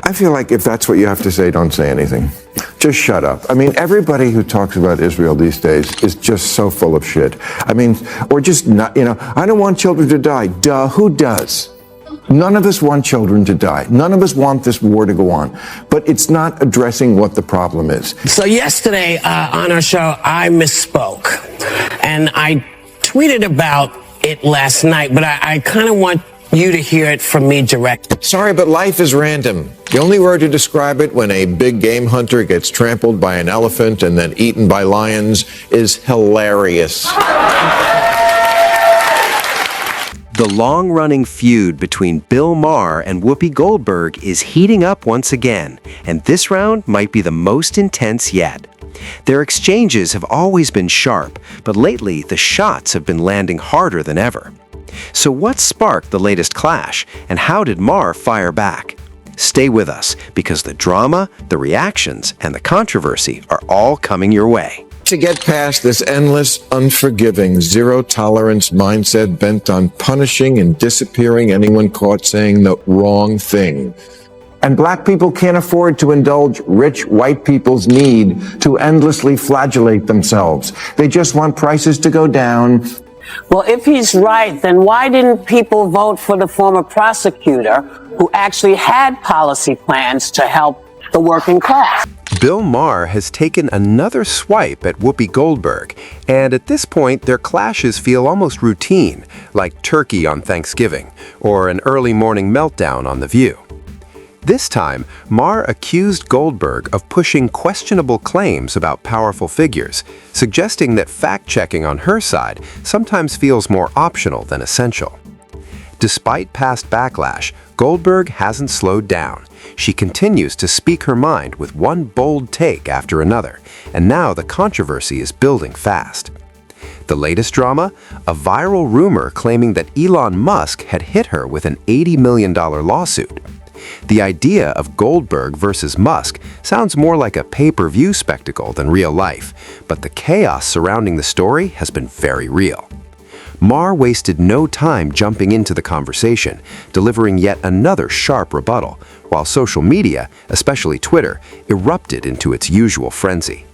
I feel like if that's what you have to say, don't say anything. Just shut up. I mean, everybody who talks about Israel these days is just so full of shit. I mean, or just not, I don't want children to die. Duh, who does? None of us want children to die. None of us want this war to go on. But it's not addressing what the problem is. So yesterday on our show, I misspoke. And I tweeted about it last night, but I kind of want you to hear it from me directly. Sorry, but life is random. The only word to describe it when a big game hunter gets trampled by an elephant and then eaten by lions is hilarious. The long-running feud between Bill Maher and Whoopi Goldberg is heating up once again, and this round might be the most intense yet. Their exchanges have always been sharp, but lately the shots have been landing harder than ever. So what sparked the latest clash, and how did Maher fire back? Stay with us, because the drama, the reactions, and the controversy are all coming your way. To get past this endless, unforgiving, zero-tolerance mindset bent on punishing and disappearing anyone caught saying the wrong thing. And black people can't afford to indulge rich white people's need to endlessly flagellate themselves. They just want prices to go down. Well, if he's right, then why didn't people vote for the former prosecutor who actually had policy plans to help the working class? Bill Maher has taken another swipe at Whoopi Goldberg, and at this point their clashes feel almost routine, like turkey on Thanksgiving, or an early morning meltdown on The View. This time, Maher accused Goldberg of pushing questionable claims about powerful figures, suggesting that fact-checking on her side sometimes feels more optional than essential. Despite past backlash, Goldberg hasn't slowed down. She continues to speak her mind with one bold take after another, and now the controversy is building fast. The latest drama? A viral rumor claiming that Elon Musk had hit her with an $80 million lawsuit. The idea of Goldberg versus Musk sounds more like a pay-per-view spectacle than real life, but the chaos surrounding the story has been very real. Maher wasted no time jumping into the conversation, delivering yet another sharp rebuttal, while social media, especially Twitter, erupted into its usual frenzy.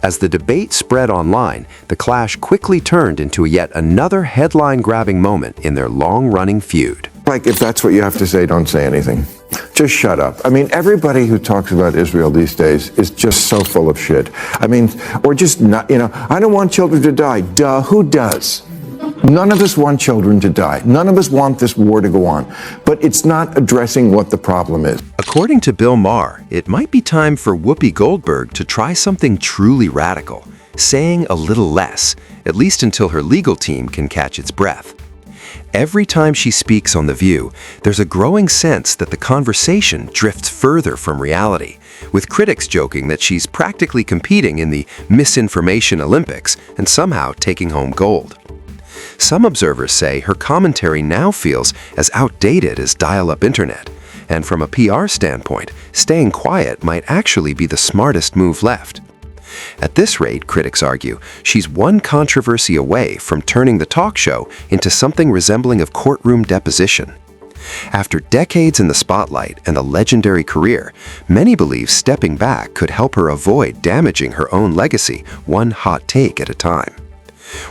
As the debate spread online, the clash quickly turned into yet another headline-grabbing moment in their long-running feud. Like, if that's what you have to say, don't say anything. Just shut up. I mean, everybody who talks about Israel these days is just so full of shit. I mean, or just not, I don't want children to die. Duh, who does? None of us want children to die. None of us want this war to go on. But it's not addressing what the problem is. According to Bill Maher, it might be time for Whoopi Goldberg to try something truly radical, saying a little less, at least until her legal team can catch its breath. Every time she speaks on The View, there's a growing sense that the conversation drifts further from reality, with critics joking that she's practically competing in the misinformation Olympics and somehow taking home gold. Some observers say her commentary now feels as outdated as dial-up internet, and from a PR standpoint, staying quiet might actually be the smartest move left. At this rate, critics argue, she's one controversy away from turning the talk show into something resembling a courtroom deposition. After decades in the spotlight and a legendary career, many believe stepping back could help her avoid damaging her own legacy one hot take at a time.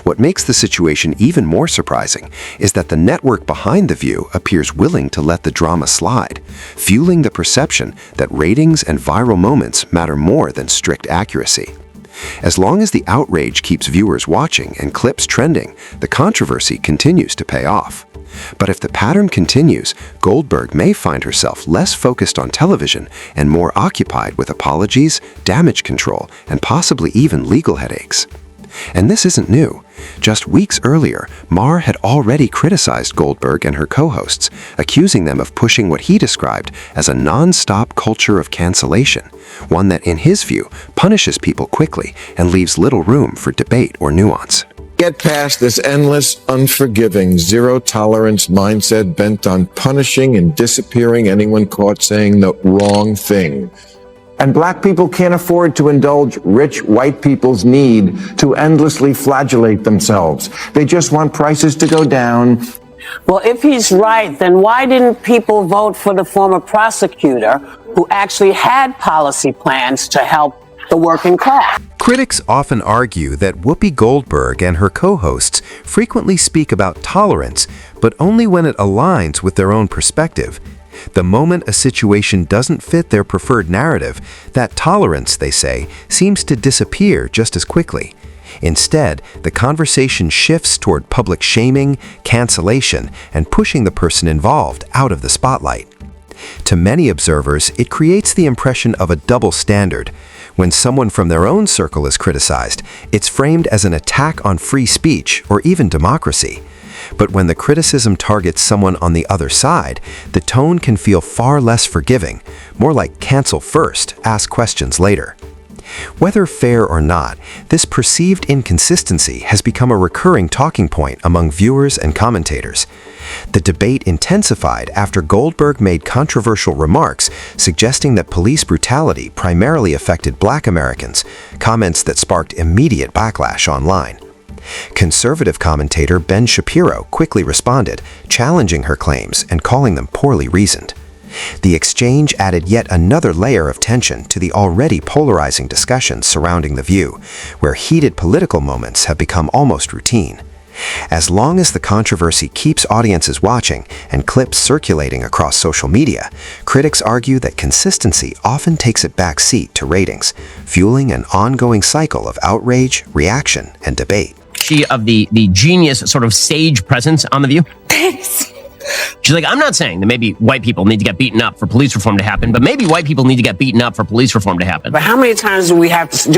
What makes the situation even more surprising is that the network behind The View appears willing to let the drama slide, fueling the perception that ratings and viral moments matter more than strict accuracy. As long as the outrage keeps viewers watching and clips trending, the controversy continues to pay off. But if the pattern continues, Goldberg may find herself less focused on television and more occupied with apologies, damage control, and possibly even legal headaches. And this isn't new. Just weeks earlier, Maher had already criticized Goldberg and her co-hosts, accusing them of pushing what he described as a non-stop culture of cancellation, one that, in his view, punishes people quickly and leaves little room for debate or nuance. Get past this endless, unforgiving, zero-tolerance mindset bent on punishing and disappearing anyone caught saying the wrong thing. And black people can't afford to indulge rich white people's need to endlessly flagellate themselves. They just want prices to go down. Well, if he's right, then why didn't people vote for the former prosecutor who actually had policy plans to help the working class? Critics often argue that Whoopi Goldberg and her co-hosts frequently speak about tolerance, but only when it aligns with their own perspective. The moment a situation doesn't fit their preferred narrative, that tolerance, they say, seems to disappear just as quickly. Instead, the conversation shifts toward public shaming, cancellation, and pushing the person involved out of the spotlight. To many observers, it creates the impression of a double standard. When someone from their own circle is criticized, it's framed as an attack on free speech or even democracy. But when the criticism targets someone on the other side, the tone can feel far less forgiving, more like cancel first, ask questions later. Whether fair or not, this perceived inconsistency has become a recurring talking point among viewers and commentators. The debate intensified after Goldberg made controversial remarks suggesting that police brutality primarily affected Black Americans, comments that sparked immediate backlash online. Conservative commentator Ben Shapiro quickly responded, challenging her claims and calling them poorly reasoned. The exchange added yet another layer of tension to the already polarizing discussions surrounding The View, where heated political moments have become almost routine. As long as the controversy keeps audiences watching and clips circulating across social media, critics argue that consistency often takes a back seat to ratings, fueling an ongoing cycle of outrage, reaction, and debate. She of the genius sort of sage presence on The View. Thanks. She's like, I'm not saying that maybe white people need to get beaten up for police reform to happen, but maybe white people need to get beaten up for police reform to happen. But how many times do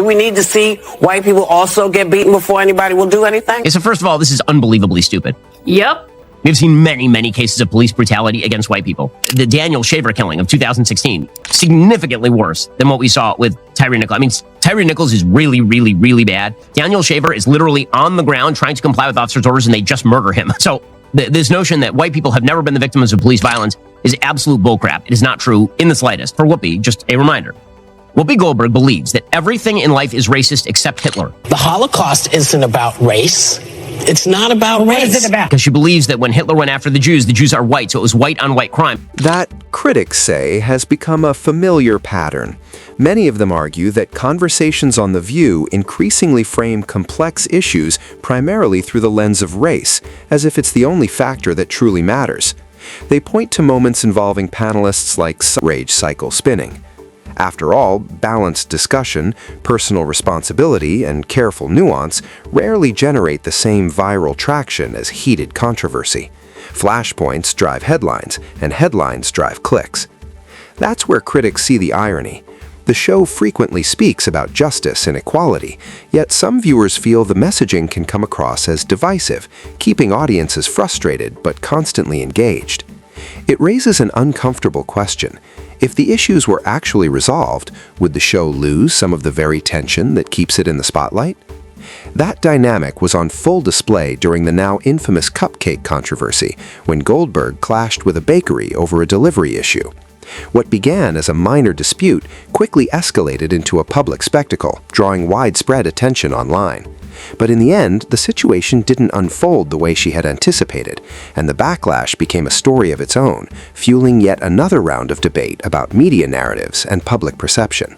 we need to see white people also get beaten before anybody will do anything? So first of all, this is unbelievably stupid. Yep. We've seen many, many cases of police brutality against white people. The Daniel Shaver killing of 2016, significantly worse than what we saw with Tyree Nichols. I mean, Tyree Nichols is really, really, really bad. Daniel Shaver is literally on the ground trying to comply with officers' orders and they just murder him. So this notion that white people have never been the victims of police violence is absolute bullcrap. It is not true in the slightest. For Whoopi, just a reminder. Whoopi Goldberg believes that everything in life is racist except Hitler. The Holocaust isn't about race. It's not about race. What is it about? Because she believes that when Hitler went after the Jews are white, so it was white on white crime. That, critics say, has become a familiar pattern. Many of them argue that conversations on The View increasingly frame complex issues primarily through the lens of race, as if it's the only factor that truly matters. They point to moments involving panelists like rage cycle spinning. After all, balanced discussion, personal responsibility, and careful nuance rarely generate the same viral traction as heated controversy. Flashpoints drive headlines, and headlines drive clicks. That's where critics see the irony. The show frequently speaks about justice and equality, yet some viewers feel the messaging can come across as divisive, keeping audiences frustrated but constantly engaged. It raises an uncomfortable question. If the issues were actually resolved, would the show lose some of the very tension that keeps it in the spotlight? That dynamic was on full display during the now infamous cupcake controversy, when Goldberg clashed with a bakery over a delivery issue. What began as a minor dispute quickly escalated into a public spectacle, drawing widespread attention online. But in the end, the situation didn't unfold the way she had anticipated, and the backlash became a story of its own, fueling yet another round of debate about media narratives and public perception.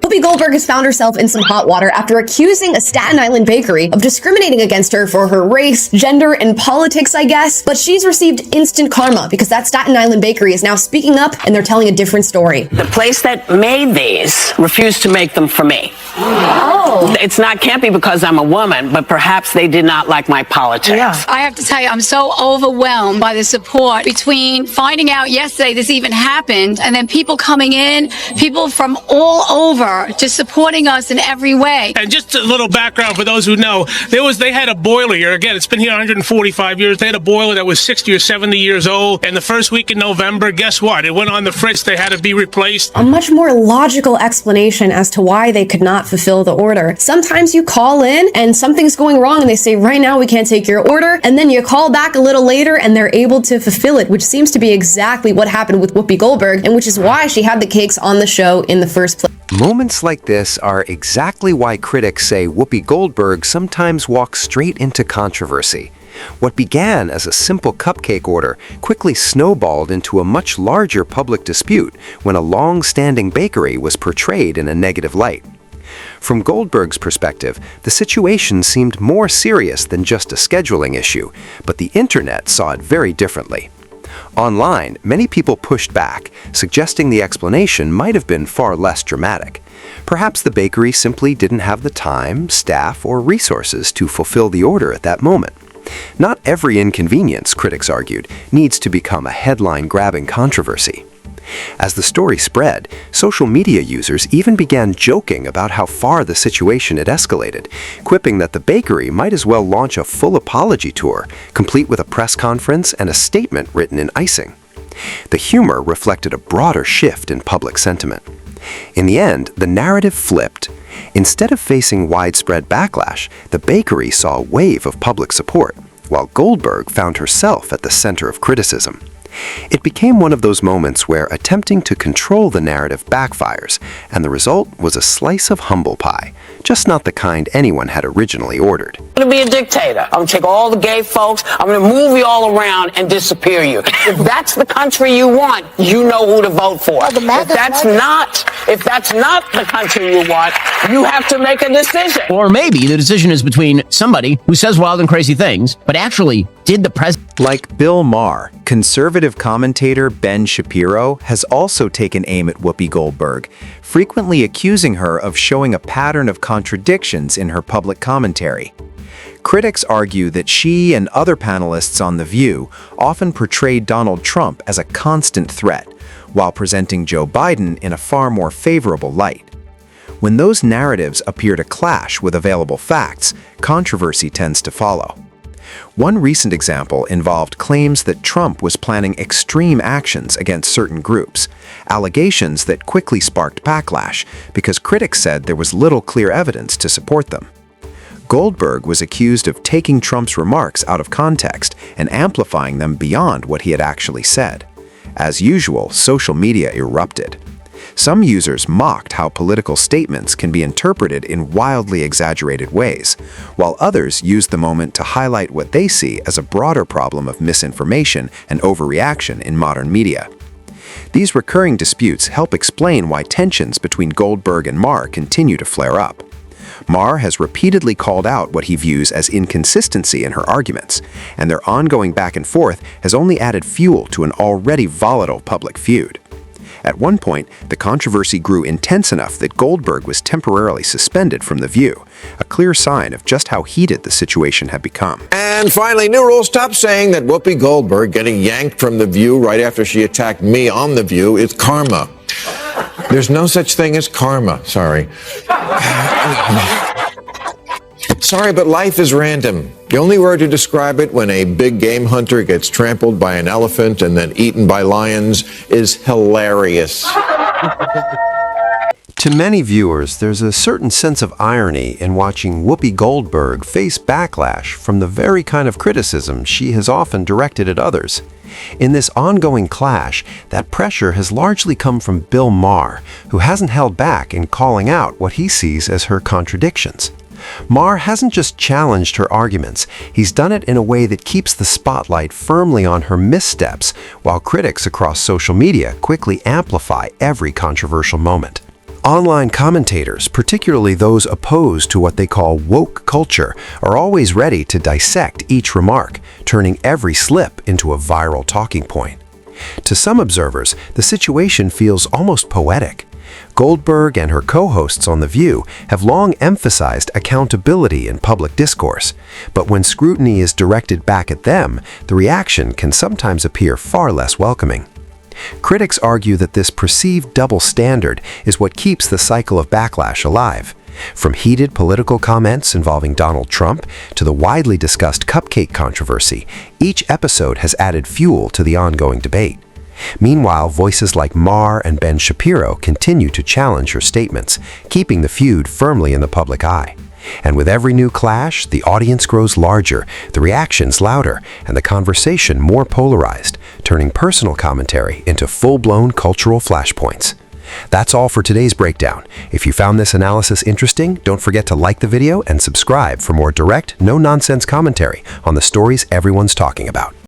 Whoopi Goldberg has found herself in some hot water after accusing a Staten Island bakery of discriminating against her for her race, gender, and politics, I guess. But she's received instant karma because that Staten Island bakery is now speaking up and they're telling a different story. The place that made these refused to make them for me. Oh. Can't be because I'm a woman, but perhaps they did not like my politics. Yeah. I have to tell you, I'm so overwhelmed by the support between finding out yesterday this even happened and then people coming in, people from all over just supporting us in every way. And just a little background for those who know, they had a boiler here. Again, it's been here 145 years. They had a boiler that was 60 or 70 years old. And the first week in November, guess what? It went on the fritz. They had to be replaced. A much more logical explanation as to why they could not fulfill the order order. Sometimes you call in and something's going wrong and they say, right now we can't take your order. And then you call back a little later and they're able to fulfill it, which seems to be exactly what happened with Whoopi Goldberg, and which is why she had the cakes on the show in the first place. Moments like this are exactly why critics say Whoopi Goldberg sometimes walks straight into controversy. What began as a simple cupcake order quickly snowballed into a much larger public dispute when a long-standing bakery was portrayed in a negative light. From Goldberg's perspective, the situation seemed more serious than just a scheduling issue, but the internet saw it very differently. Online, many people pushed back, suggesting the explanation might have been far less dramatic. Perhaps the bakery simply didn't have the time, staff, or resources to fulfill the order at that moment. Not every inconvenience, critics argued, needs to become a headline-grabbing controversy. As the story spread, social media users even began joking about how far the situation had escalated, quipping that the bakery might as well launch a full apology tour, complete with a press conference and a statement written in icing. The humor reflected a broader shift in public sentiment. In the end, the narrative flipped. Instead of facing widespread backlash, the bakery saw a wave of public support, while Goldberg found herself at the center of criticism. It became one of those moments where attempting to control the narrative backfires, and the result was a slice of humble pie, just not the kind anyone had originally ordered. I'm going to be a dictator. I'm going to take all the gay folks, I'm going to move you all around and disappear you. If that's the country you want, you know who to vote for. If that's not the country you want, you have to make a decision. Or maybe the decision is between somebody who says wild and crazy things, but actually did the president. Like Bill Maher, conservative commentator Ben Shapiro has also taken aim at Whoopi Goldberg, frequently accusing her of showing a pattern of contradictions in her public commentary. Critics argue that she and other panelists on The View often portrayed Donald Trump as a constant threat, while presenting Joe Biden in a far more favorable light. When those narratives appear to clash with available facts, controversy tends to follow. One recent example involved claims that Trump was planning extreme actions against certain groups, allegations that quickly sparked backlash because critics said there was little clear evidence to support them. Goldberg was accused of taking Trump's remarks out of context and amplifying them beyond what he had actually said. As usual, social media erupted. Some users mocked how political statements can be interpreted in wildly exaggerated ways, while others used the moment to highlight what they see as a broader problem of misinformation and overreaction in modern media. These recurring disputes help explain why tensions between Goldberg and Maher continue to flare up. Maher has repeatedly called out what he views as inconsistency in her arguments, and their ongoing back and forth has only added fuel to an already volatile public feud. At one point, the controversy grew intense enough that Goldberg was temporarily suspended from The View, a clear sign of just how heated the situation had become. And finally, new rule, stop saying that Whoopi Goldberg getting yanked from The View right after she attacked me on The View is karma. There's no such thing as karma, sorry. Sorry, but life is random. The only word to describe it when a big game hunter gets trampled by an elephant and then eaten by lions is hilarious. To many viewers, there's a certain sense of irony in watching Whoopi Goldberg face backlash from the very kind of criticism she has often directed at others. In this ongoing clash, that pressure has largely come from Bill Maher, who hasn't held back in calling out what he sees as her contradictions. Maher hasn't just challenged her arguments, he's done it in a way that keeps the spotlight firmly on her missteps, while critics across social media quickly amplify every controversial moment. Online commentators, particularly those opposed to what they call woke culture, are always ready to dissect each remark, turning every slip into a viral talking point. To some observers, the situation feels almost poetic. Goldberg and her co-hosts on The View have long emphasized accountability in public discourse, but when scrutiny is directed back at them, the reaction can sometimes appear far less welcoming. Critics argue that this perceived double standard is what keeps the cycle of backlash alive. From heated political comments involving Donald Trump to the widely discussed cupcake controversy, each episode has added fuel to the ongoing debate. Meanwhile, voices like Maher and Ben Shapiro continue to challenge her statements, keeping the feud firmly in the public eye. And with every new clash, the audience grows larger, the reactions louder, and the conversation more polarized, turning personal commentary into full-blown cultural flashpoints. That's all for today's breakdown. If you found this analysis interesting, don't forget to like the video and subscribe for more direct, no-nonsense commentary on the stories everyone's talking about.